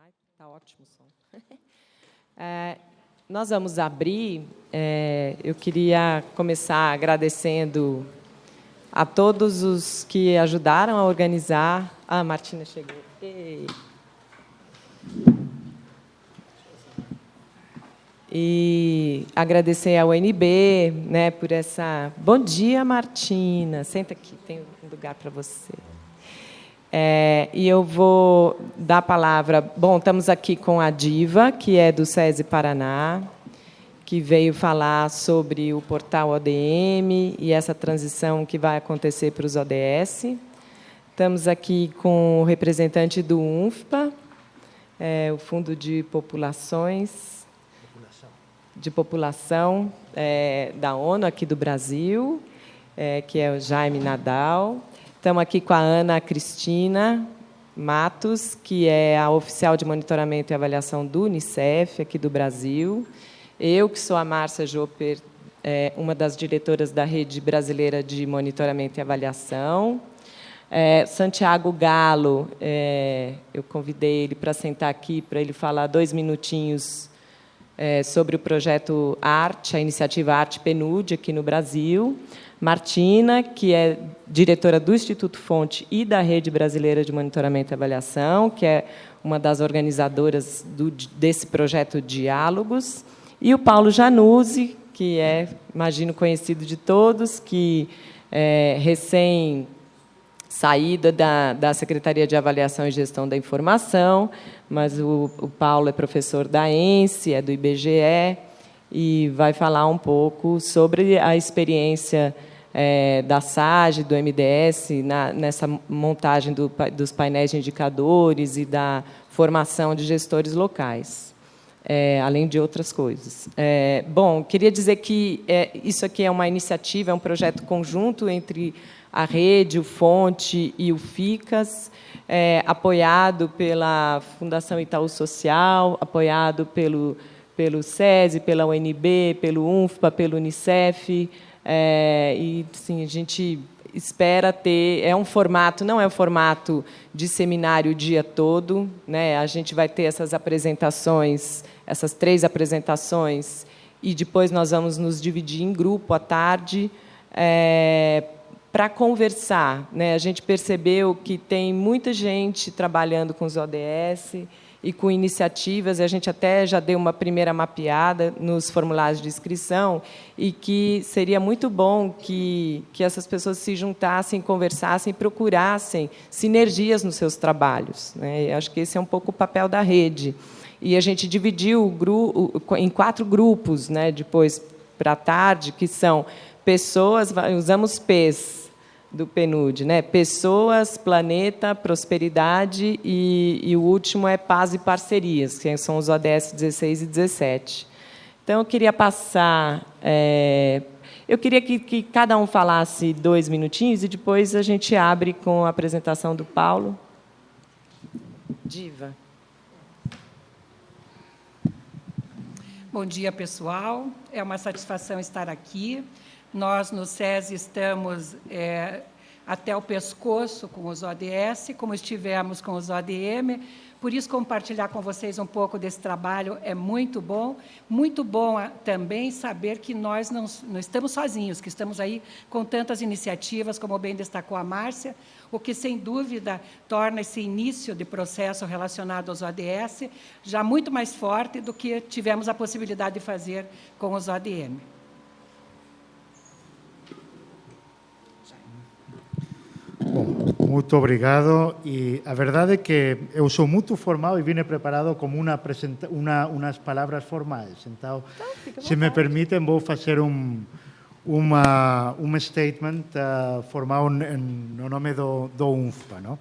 Está ótimo o som. Nós vamos abrir. Eu queria começar agradecendo a todos os que ajudaram a organizar. Ah, a Martina chegou. Ei. E agradecer ao UNB, né, por essa... Bom dia, Martina. Senta aqui, tem um lugar para você. E eu vou dar a palavra... Bom, estamos aqui com a Diva, que é do SESI Paraná, que veio falar sobre o portal ODM e essa transição que vai acontecer para os ODS. Estamos aqui com o representante do UNFPA, o Fundo de Populações... de população da ONU aqui do Brasil, que é o Jaime Nadal. Estamos aqui com a Ana Cristina Matos, que é a oficial de monitoramento e avaliação do Unicef aqui do Brasil. Eu, que sou a Márcia Jopper, uma das diretoras da Rede Brasileira de Monitoramento e Avaliação. Santiago Galo, eu convidei ele para sentar aqui, para ele falar 2 minutinhos sobre o projeto Arte, a iniciativa Arte PNUD, aqui no Brasil. Martina, que é diretora do Instituto Fonte e da Rede Brasileira de Monitoramento e Avaliação, que é uma das organizadoras desse projeto Diálogos. E o Paulo Januzzi, que é, imagino, conhecido de todos, que é recém-saída da Secretaria de Avaliação e Gestão da Informação, mas o Paulo é professor da ENSE, é do IBGE, e vai falar um pouco sobre a experiência da SAGE, do MDS, nessa montagem dos painéis de indicadores e da formação de gestores locais, além de outras coisas. Bom, queria dizer que isso aqui é uma iniciativa, é um projeto conjunto entre a Rede, o Fonte e o FICAS, apoiado pela Fundação Itaú Social, apoiado pelo SESI, pela UNB, pelo UNFPA, pelo Unicef. E, sim, a gente espera ter... É um formato, não é um formato de seminário o dia todo, né? A gente vai ter essas apresentações, essas 3 apresentações, e depois nós vamos nos dividir em grupo à tarde, para conversar, né? A gente percebeu que tem muita gente trabalhando com os ODS e com iniciativas, e a gente até já deu uma primeira mapeada nos formulários de inscrição, e que seria muito bom que essas pessoas se juntassem, conversassem, procurassem sinergias nos seus trabalhos, né? Eu acho que esse é um pouco o papel da rede. E a gente dividiu o grupo em 4 grupos, né, depois, para a tarde, que são pessoas, usamos P's do PNUD, né? Pessoas, planeta, prosperidade, e o último é paz e parcerias, que são os ODS 16 e 17. Então, eu queria passar... eu queria que cada um falasse 2 minutinhos, e depois a gente abre com a apresentação do Paulo. Diva. Bom dia, pessoal. É uma satisfação estar aqui. Nós, no SESI, estamos até o pescoço com os ODS, como estivemos com os ODM. Por isso, compartilhar com vocês um pouco desse trabalho é muito bom. Muito bom também saber que nós não estamos sozinhos, que estamos aí com tantas iniciativas, como bem destacou a Márcia, o que, sem dúvida, torna esse início de processo relacionado aos ODS já muito mais forte do que tivemos a possibilidade de fazer com os ODM. Bom, muito obrigado. E a verdade é que eu sou muito formal e vine preparado como umas palavras formais. Então, se me permitem, vou fazer um statement formal no nome do UNFPA. Não?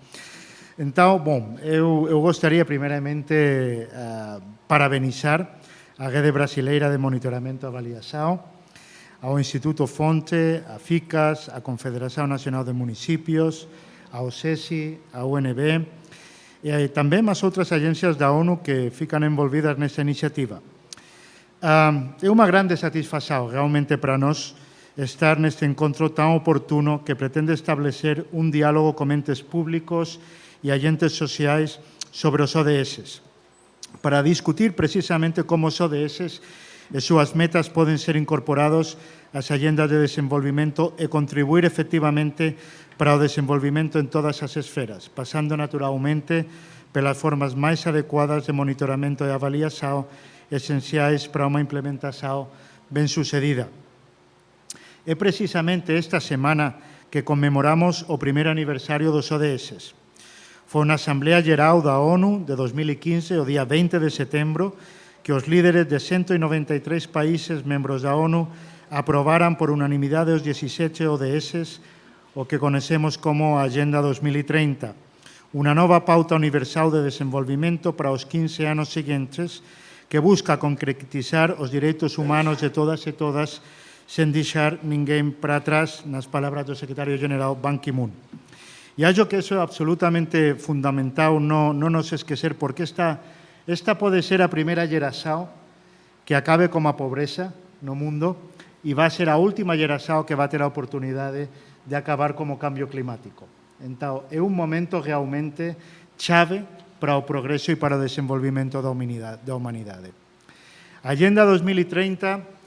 Então, bom, eu gostaria, primeiramente, parabenizar a Rede Brasileira de Monitoramento e Avaliação, ao Instituto Fonte, a FICAS, a Confederação Nacional de Municípios, ao SESI, à UNB, e também às outras agências da ONU que ficam envolvidas nesta iniciativa. É uma grande satisfação, realmente, para nós, estar neste encontro tão oportuno que pretende establecer diálogo com entes públicos e agentes sociais sobre os ODS. para discutir precisamente como os ODS e súas metas poden ser incorporados ás agendas de desenvolvimento e contribuir efectivamente para o desenvolvimento en todas as esferas, pasando naturalmente pelas formas máis adecuadas de monitoramento e avaliación esenciais para unha implementación ben sucedida. É precisamente esta semana que conmemoramos o primeiro aniversario dos ODS. Foi na Asamblea Geral da ONU de 2015, o día 20 de setembro, que os líderes de 193 países membros da ONU aprobaran por unanimidade os 17 ODS, o que conhecemos como a Agenda 2030, unha nova pauta universal de desenvolvimento para os 15 anos seguintes que busca concretizar os direitos humanos de todas e todas sen deixar ninguén para atrás, nas palabras do secretario general Ban Ki-moon. E acho que iso é absolutamente fundamental non nos esquecer, porque esta pode ser a primeira xeración que acabe como a pobreza no mundo e vai ser a última xeración que vai ter a oportunidade de acabar como cambio climático. Entón, é un momento realmente chave para o progreso e para o desenvolvimento da humanidade. A Agenda 2030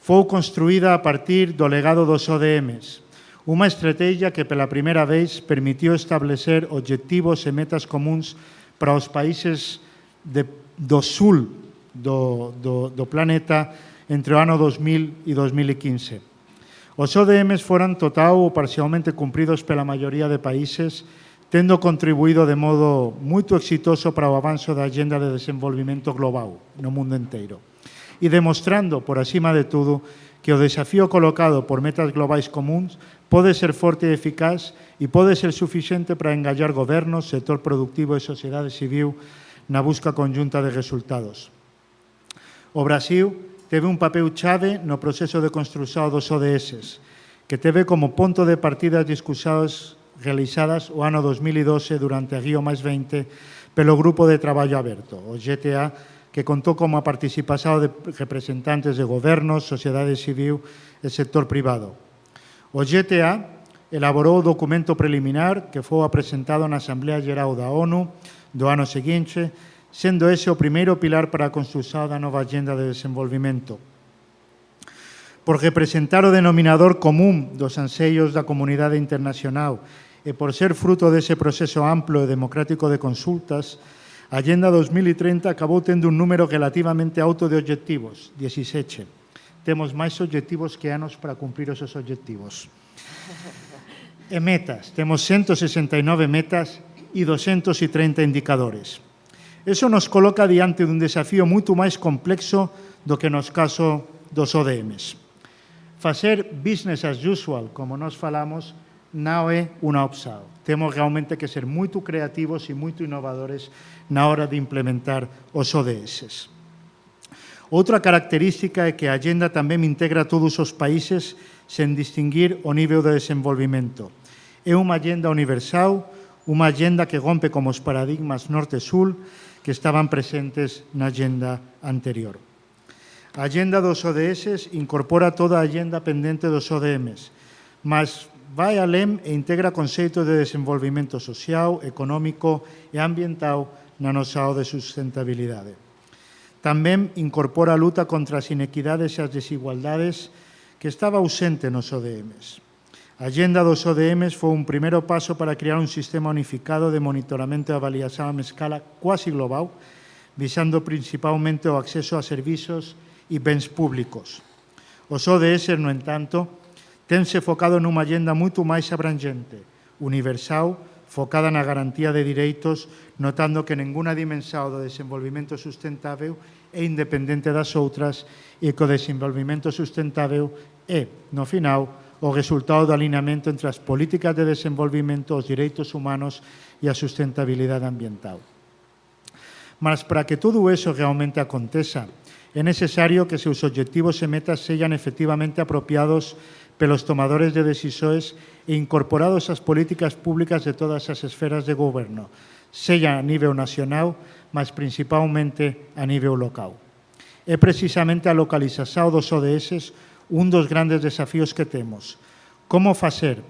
foi construída a partir do legado dos ODMs, unha estrategia que pela primeira vez permitiu establecer objetivos e metas comuns para os países do sul do planeta entre o ano 2000 e 2015. Os ODMs foran total ou parcialmente cumpridos pela maioría de países, tendo contribuído de modo moito exitoso para o avanzo da Agenda de Desenvolvimento Global no mundo inteiro, e demostrando, por acima de todo, que o desafío colocado por metas globais comuns pode ser forte e eficaz e pode ser suficiente para engajar gobernos, sector productivo e sociedade civil na busca conjunta de resultados. O Brasil teve un papel chave no proceso de construción dos ODS, que teve como ponto de partida as discusións realizadas o ano 2012 durante a Río +20 pelo Grupo de Traballo Aberto, o GTA, que contou como a participación de representantes de gobernos, sociedade civil e sector privado. O GTA elaborou o documento preliminar que foi apresentado na Asamblea Geral da ONU do ano seguinte, sendo ese o primeiro pilar para a construción da nova Agenda de Desenvolvimento. Por representar o denominador común dos anseios da comunidade internacional e por ser fruto dese proceso amplo e democrático de consultas, a Agenda 2030 acabou tendo un número relativamente alto de objetivos, 17. Temos máis objetivos que anos para cumprir esos objetivos. E metas, temos 169 metas e 230 indicadores. Eso nos coloca diante dun desafío moito máis complexo do que nos caso dos ODMs. Facer business as usual, como nos falamos, non é unha opción. Temos realmente que ser moito creativos e moito innovadores na hora de implementar os ODS. Outra característica é que a Agenda tamén integra todos os países sen distinguir o nivel de desenvolvimento. É unha agenda universal, unha agenda que rompe como os paradigmas norte-sul que estaban presentes na agenda anterior. A agenda dos ODS incorpora toda a agenda pendente dos ODMs, mas vai além e integra conceitos de desenvolvimento social, económico e ambiental na noción de sustentabilidade. Tamén incorpora a luta contra as inequidades e as desigualdades que estaba ausente nos ODMs. A agenda dos ODMs foi un primeiro paso para crear un sistema unificado de monitoramento e avaliación a escala quasi global, visando principalmente o acceso a servizos e bens públicos. Os ODS, no entanto, tense focado nunha agenda moito máis abrangente, universal, focada na garantía de direitos, notando que ninguna dimensión do desenvolvimento sustentável é independente das outras e que o desenvolvimento sustentável é, no final, o resultado do alineamento entre as políticas de desenvolvimento, os direitos humanos e a sustentabilidade ambiental. Mas para que todo eso realmente aconteça, é necesario que seus objetivos e metas sexan efectivamente apropiados pelos tomadores de decisões e incorporados ás políticas públicas de todas as esferas de goberno, sella a nivel nacional, mas principalmente a nivel local. É precisamente a localización dos ODS un dos grandes desafíos que temos. Como facer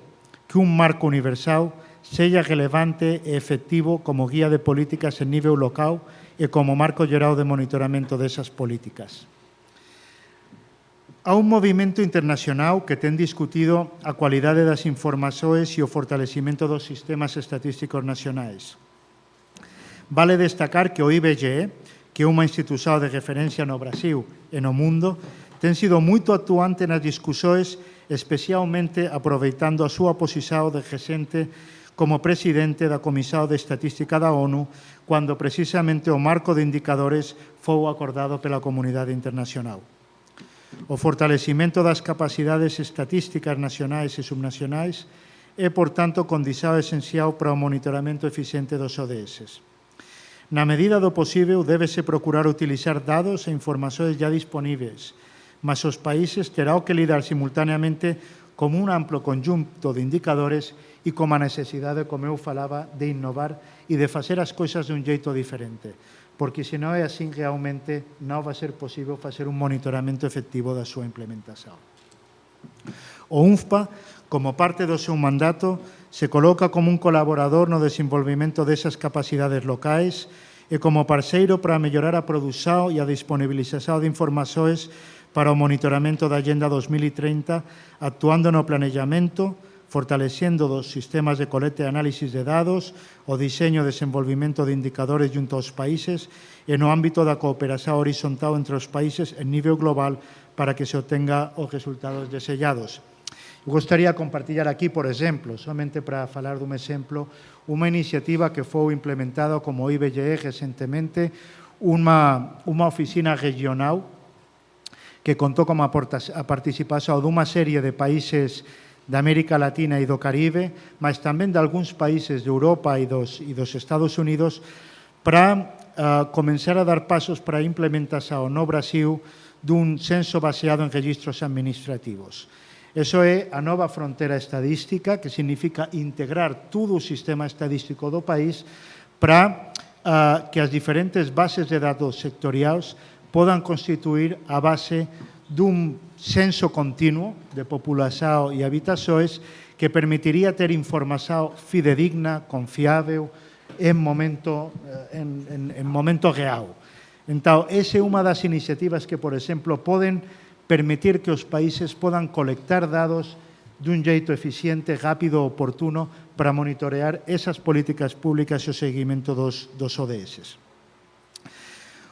que un marco universal seja relevante e efectivo como guía de políticas en nível local e como marco geral de monitoramento desas políticas. Há un movimento internacional que ten discutido a cualidade das informações e o fortalecimento dos sistemas estatísticos nacionais. Vale destacar que o IBGE, que é unha institución de referencia no Brasil e no mundo, ten sido moito actuante nas discusións, especialmente aproveitando a súa posición de recente como presidente da Comisión de Estatística da ONU, cando precisamente o marco de indicadores foi acordado pela comunidade internacional. O fortalecimento das capacidades estatísticas nacionais e subnacionais é, por tanto, condición esencial para o monitoramento eficiente dos ODS. Na medida do posible, débese procurar utilizar dados e informações já disponíveis, mas os países terán que lidar simultaneamente con un amplo conjunto de indicadores e con a necesidade, como eu falaba, de innovar e de facer as coisas de un xeito diferente, porque se non é así, realmente non vai ser posible facer un monitoramento efectivo da súa implementación. O UNFPA, como parte do seu mandato, se coloca como un colaborador no desenvolvimento desas capacidades locais e como parceiro para mellorar a produción e a disponibilización de informações para o monitoramento da Agenda 2030, actuando no planellamento, fortalecendo os sistemas de coleta e análisis de dados, o diseño e desenvolvimento de indicadores junto aos países e no ámbito da cooperación horizontal entre os países en nível global para que se obtenga os resultados deseados. Gostaria de compartilhar aquí, por exemplo, somente para falar dun exemplo, unha iniciativa que foi implementada como IBGE recentemente, unha oficina regional que contou como a participación dunha serie de países da América Latina e do Caribe, mas tamén de algúns países de Europa e dos Estados Unidos, para comenzar a dar pasos para a implementación no Brasil dun censo baseado en registros administrativos. Eso é a nova fronteira estadística, que significa integrar todo o sistema estadístico do país para que as diferentes bases de datos sectoriais podan constituir a base dun censo continuo de populación e habitações que permitiría ter información fidedigna, confiável, en momento real. Entón, esa é unha das iniciativas que, por exemplo, poden permitir que os países podan colectar dados dun xeito eficiente, rápido e oportuno para monitorear esas políticas públicas e o seguimento dos ODS.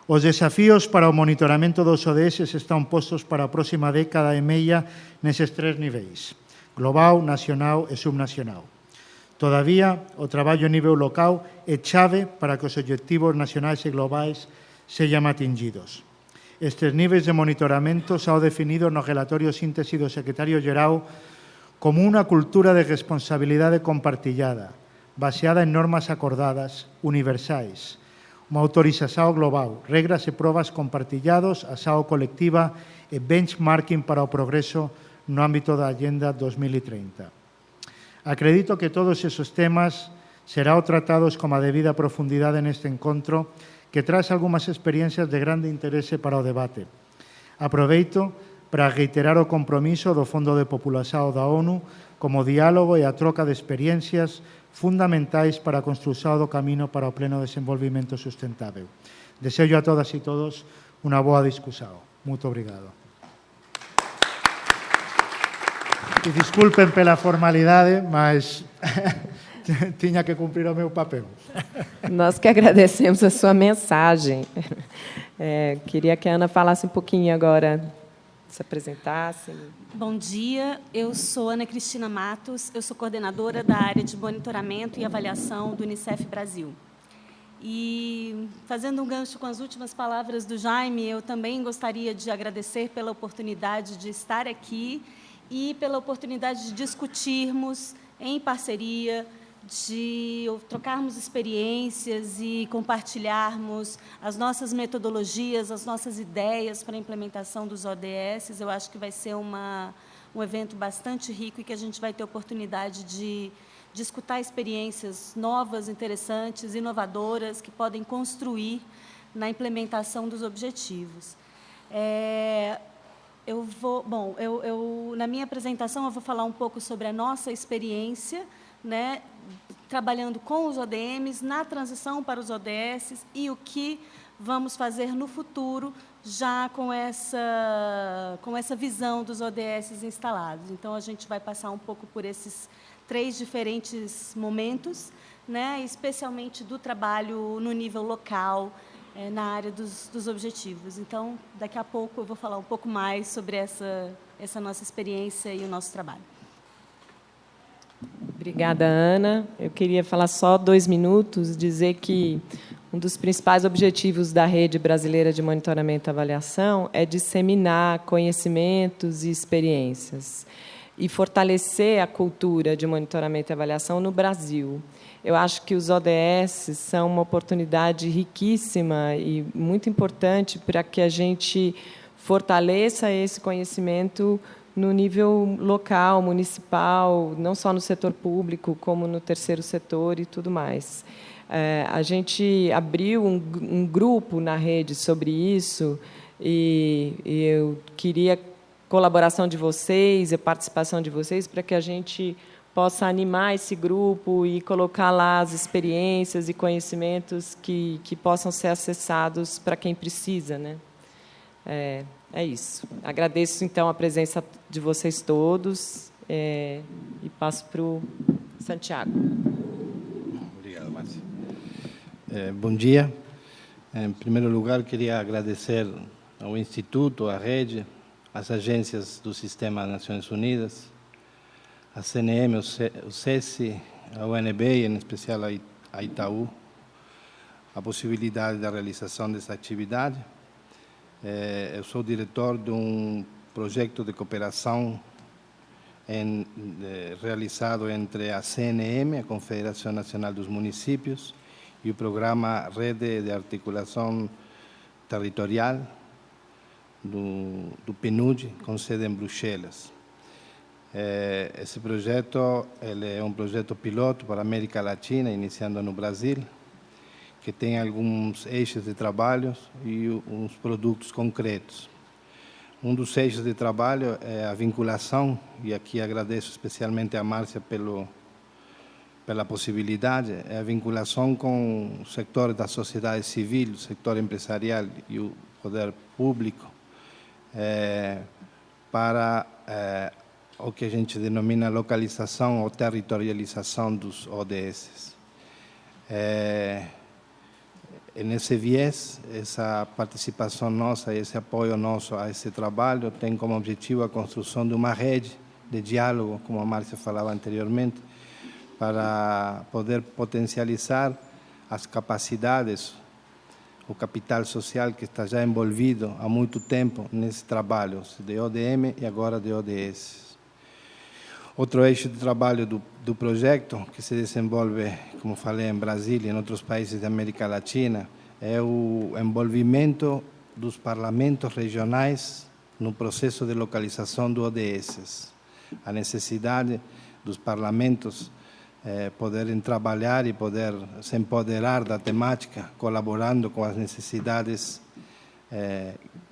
Os desafíos para o monitoramento dos ODS están postos para a próxima década e media neses tres niveis: global, nacional e subnacional. Todavía, o traballo a nivel local é chave para que os objetivos nacionais e globais sexan atingidos. Estes niveis de monitoramento son definidos no relatorio síntese do Secretario Xeral como unha cultura de responsabilidade compartillada, baseada en normas acordadas, universais, unha autorización global, regras e probas compartillados, ação colectiva e benchmarking para o progreso no ámbito da Agenda 2030. Acredito que todos esos temas serán tratados con a debida profundidade neste encontro, que traz algunhas experiencias de grande interese para o debate. Aproveito para reiterar o compromiso do Fondo de Populación da ONU como diálogo e a troca de experiencias fundamentais para a construción do camino para o pleno desenvolvimento sustentável. Deseo a todas e todos unha boa discusión. Muito obrigado. E disculpen pela formalidade, mas tinha que cumprir o meu papel. Nós que agradecemos a sua mensagem. Queria que a Ana falasse um pouquinho agora, se apresentasse. Bom dia, eu sou Ana Cristina Matos, eu sou coordenadora da área de monitoramento e avaliação do Unicef Brasil. E, fazendo um gancho com as últimas palavras do Jaime, eu também gostaria de agradecer pela oportunidade de estar aqui e pela oportunidade de discutirmos em parceria, de trocarmos experiências e compartilharmos as nossas metodologias, as nossas ideias para a implementação dos ODS. Eu acho que vai ser um evento bastante rico e que a gente vai ter oportunidade de escutar experiências novas, interessantes, inovadoras, que podem construir na implementação dos objetivos. Na minha apresentação, eu vou falar um pouco sobre a nossa experiência, né, trabalhando com os ODMs na transição para os ODSs e o que vamos fazer no futuro, já com essa visão dos ODSs instalados. Então, a gente vai passar um pouco por esses 3 diferentes momentos, né, especialmente do trabalho no nível local, na área dos objetivos. Então, daqui a pouco eu vou falar um pouco mais sobre essa nossa experiência e o nosso trabalho. Obrigada, Ana. Eu queria falar só 2 minutos, dizer que um dos principais objetivos da Rede Brasileira de Monitoramento e Avaliação é disseminar conhecimentos e experiências e fortalecer a cultura de monitoramento e avaliação no Brasil. Eu acho que os ODS são uma oportunidade riquíssima e muito importante para que a gente fortaleça esse conhecimento no nível local, municipal, não só no setor público, como no terceiro setor e tudo mais. A gente abriu um grupo na rede sobre isso e eu queria colaboração de vocês, a participação de vocês, para que a gente possa animar esse grupo e colocar lá as experiências e conhecimentos que possam ser acessados para quem precisa, né? É isso. Agradeço, então, a presença de vocês todos e passo para o Santiago. Obrigado, Márcia. Bom dia. Em primeiro lugar, queria agradecer ao Instituto, à Rede, às agências do Sistema das Nações Unidas, a CNM, o SESI, a UNB e, em especial, a Itaú, a possibilidade da realização dessa atividade. Eu sou diretor de um projeto de cooperação realizado entre a CNM, a Confederação Nacional dos Municípios, e o programa Rede de Articulação Territorial do PNUD, com sede em Bruxelas. Esse projeto é um projeto piloto para a América Latina, iniciando no Brasil, que tem alguns eixos de trabalho e uns produtos concretos. Um dos eixos de trabalho é a vinculação, e aqui agradeço especialmente a Márcia pela possibilidade, é a vinculação com o setor da sociedade civil, o setor empresarial e o poder público, para o que a gente denomina localização ou territorialização dos ODS. Nesse viés, essa participação nossa, esse apoio nosso a esse trabalho tem como objetivo a construção de uma rede de diálogo, como a Márcia falava anteriormente, para poder potencializar as capacidades, o capital social que está já envolvido há muito tempo nesse trabalho de ODM e agora de ODS. Outro eixo de trabalho do projeto, que se desenvolve, como falei, em Brasília e em outros países da América Latina, é o envolvimento dos parlamentos regionais no processo de localização do ODS. A necessidade dos parlamentos poderem trabalhar e poder se empoderar da temática, colaborando com as necessidades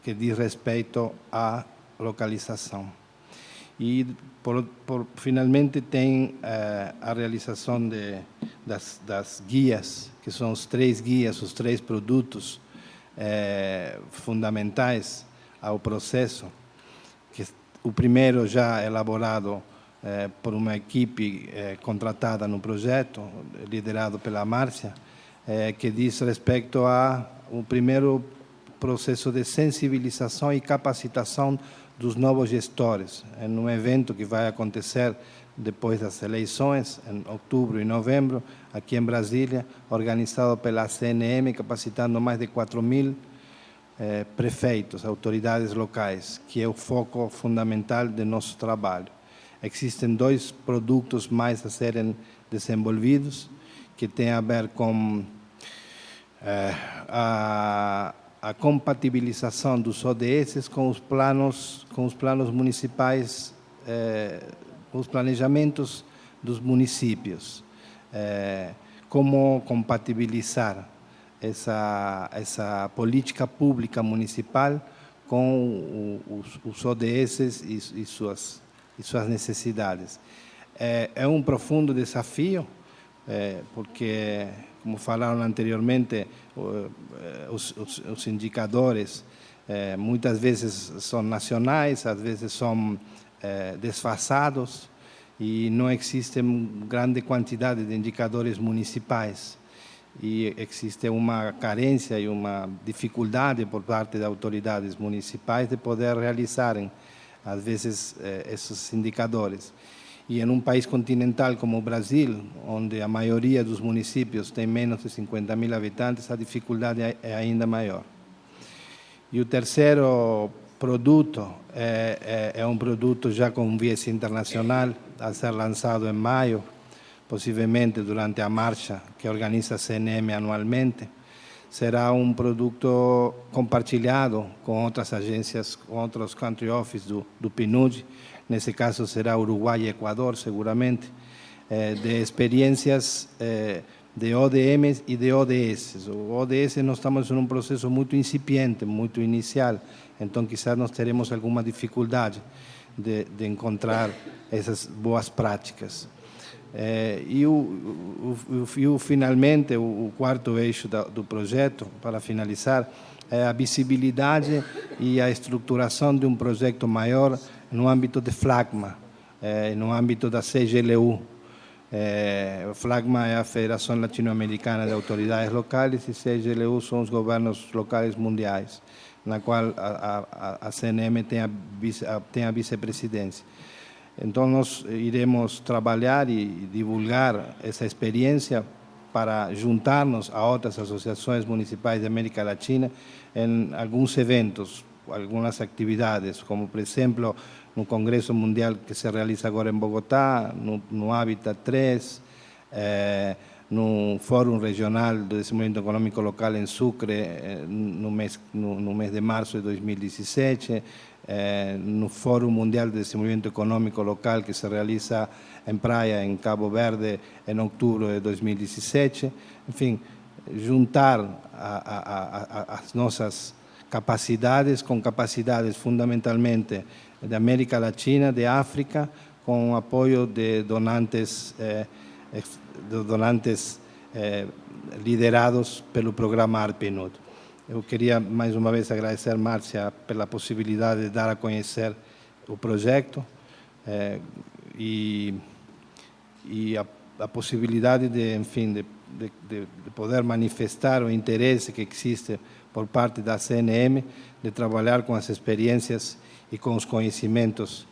que diz respeito à localização. E, finalmente, tem a realização das guias, que são os 3 guias, os 3 produtos fundamentais ao processo. Que o primeiro já elaborado por uma equipe contratada no projeto, liderado pela Márcia, que diz respeito ao primeiro processo de sensibilização e capacitação dos novos gestores, em um evento que vai acontecer depois das eleições, em outubro e novembro, aqui em Brasília, organizado pela CNM, capacitando mais de 4.000 prefeitos, autoridades locais, que é o foco fundamental do nosso trabalho. Existem 2 produtos mais a serem desenvolvidos, que têm a ver com a compatibilização dos ODS com os planos municipais, os planejamentos dos municípios. Como compatibilizar essa política pública municipal com os ODS e suas necessidades. É um profundo desafio, porque, como falaram anteriormente, os indicadores muitas vezes são nacionais, às vezes são desfasados, e não existe grande quantidade de indicadores municipais. E existe uma carência e uma dificuldade por parte das autoridades municipais de poder realizarem, às vezes, esses indicadores. E em um país continental como o Brasil, onde a maioria dos municípios tem menos de 50.000 habitantes, a dificuldade é ainda maior. E o terceiro produto é um produto já com viés internacional, a ser lançado em maio, possivelmente durante a marcha que organiza a CNM anualmente. Será um produto compartilhado com outras agências, com outros country office do PNUD, nesse caso será Uruguai e Equador, seguramente, de experiências de ODMs e de ODS. O ODS nós estamos em um processo muito incipiente, muito inicial, então quizás nós teremos alguma dificuldade de encontrar essas boas práticas. Finalmente, o quarto eixo do projeto, para finalizar, é a visibilidade e a estruturação de um projeto maior no âmbito de FLAGMA, no âmbito da CGLU. O FLAGMA é a Federação Latino-Americana de Autoridades Locais e CGLU são os governos locais mundiais, na qual a CNM tem a vice-presidência. Então, nós iremos trabalhar e divulgar essa experiência para juntar-nos a outras associações municipais da América Latina em alguns eventos, algumas atividades, como, por exemplo, no Congresso Mundial que se realiza agora em Bogotá, no Habitat 3, no Fórum Regional do Desenvolvimento Econômico Local em Sucre, no mês de março de 2017, no Fórum Mundial de Desenvolvimento Econômico Local que se realiza em Praia, em Cabo Verde, em outubro de 2017. Enfim, juntar as nossas capacidades com capacidades fundamentalmente da América Latina, de África, com o apoio de donantes liderados pelo programa ARPNUD. Eu queria, mais uma vez, agradecer a Márcia pela possibilidade de dar a conhecer o projeto e a possibilidade de, enfim, de poder manifestar o interesse que existe por parte da CNM de trabalhar com as experiências e com os conhecimentos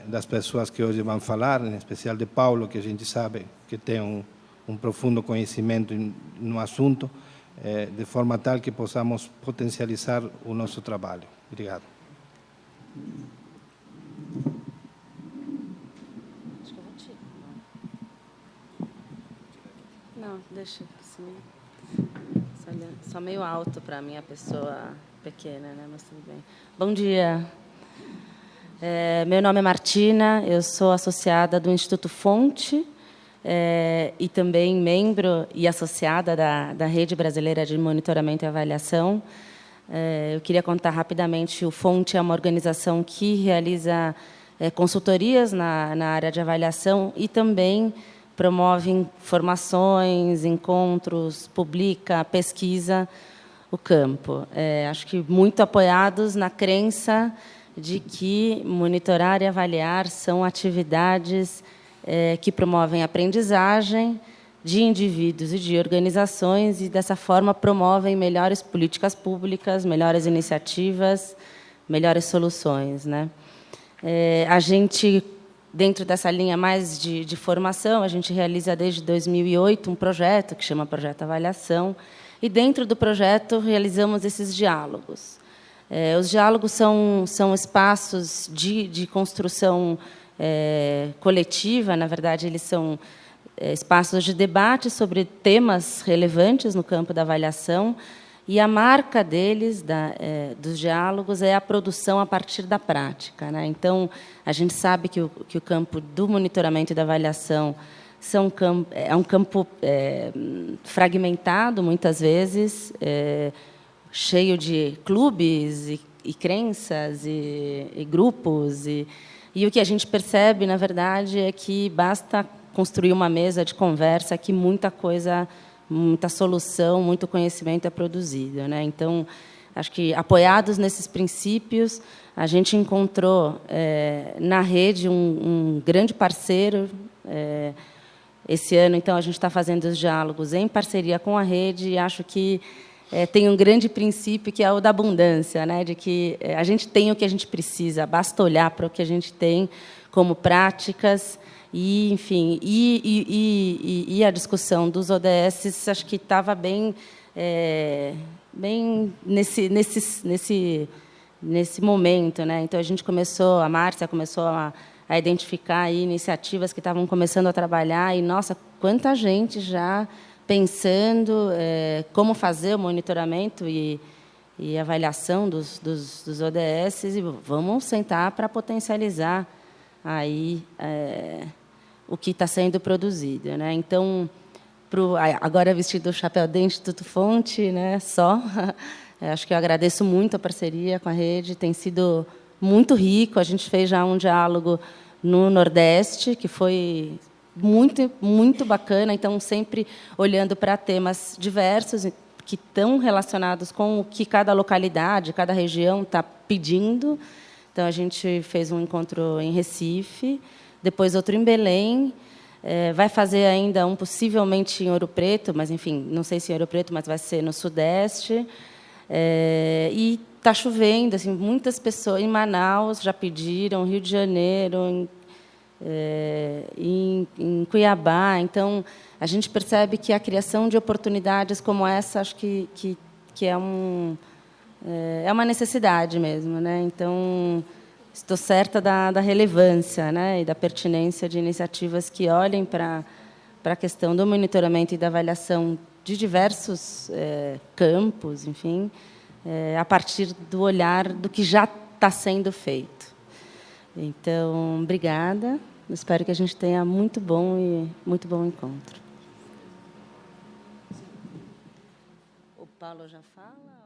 das pessoas que hoje vão falar, em especial de Paulo, que a gente sabe que tem um profundo conhecimento no assunto, de forma tal que possamos potencializar o nosso trabalho. Obrigado. Acho que eu vou tirar. Não, deixa assim. Só meio alto para a minha pessoa pequena, né? Mas tudo bem. Bom dia. Meu nome é Martina, eu sou associada do Instituto Fonte, e também membro e associada da Rede Brasileira de Monitoramento e Avaliação. Eu queria contar rapidamente, o Fonte é uma organização que realiza consultorias na área de avaliação e também promove formações, encontros, publica, pesquisa o campo. Acho que muito apoiados na crença de que monitorar e avaliar são atividades que promovem a aprendizagem de indivíduos e de organizações e, dessa forma, promovem melhores políticas públicas, melhores iniciativas, melhores soluções, né? A gente, dentro dessa linha mais de formação, a gente realiza desde 2008 um projeto que chama Projeto Avaliação, e dentro do projeto realizamos esses diálogos. Os diálogos são espaços de construção coletiva, na verdade, eles são espaços de debate sobre temas relevantes no campo da avaliação, e a marca deles, dos diálogos, é a produção a partir da prática, né? Então, a gente sabe que o campo do monitoramento e da avaliação é um campo fragmentado, muitas vezes, cheio de clubes e crenças e grupos, e o que a gente percebe, na verdade, é que basta construir uma mesa de conversa que muita coisa, muita solução, muito conhecimento é produzido, né? Então, acho que, apoiados nesses princípios, a gente encontrou na rede um grande parceiro. Esse ano, então, a gente está fazendo os diálogos em parceria com a rede, e acho que tem um grande princípio, que é o da abundância, né? De que a gente tem o que a gente precisa, basta olhar para o que a gente tem como práticas, e, enfim, e a discussão dos ODS, acho que estava bem nesse momento, né? Então, a gente começou, a Márcia começou a identificar aí iniciativas que estavam começando a trabalhar, e, nossa, quanta gente já pensando como fazer o monitoramento e avaliação dos ODS, e vamos sentar para potencializar aí o que está sendo produzido, né? Então, agora vestido o chapéu do Instituto Fonte, né? Acho que eu agradeço muito a parceria com a rede, tem sido muito rico. A gente fez já um diálogo no Nordeste, que foi muito, muito bacana. Então, sempre olhando para temas diversos, que estão relacionados com o que cada localidade, cada região está pedindo. Então, a gente fez um encontro em Recife, depois outro em Belém, vai fazer ainda um possivelmente em Ouro Preto, mas, enfim, não sei se em Ouro Preto, mas vai ser no Sudeste. E está chovendo, assim, muitas pessoas em Manaus já pediram, Rio de Janeiro, em Cuiabá. Então, a gente percebe que a criação de oportunidades como essa, acho que é uma necessidade mesmo, né? Então, estou certa da relevância, né, e da pertinência de iniciativas que olhem para a questão do monitoramento e da avaliação de diversos campos, enfim, a partir do olhar do que já está sendo feito. Então, obrigada. Espero que a gente tenha muito bom encontro. O Paulo já fala?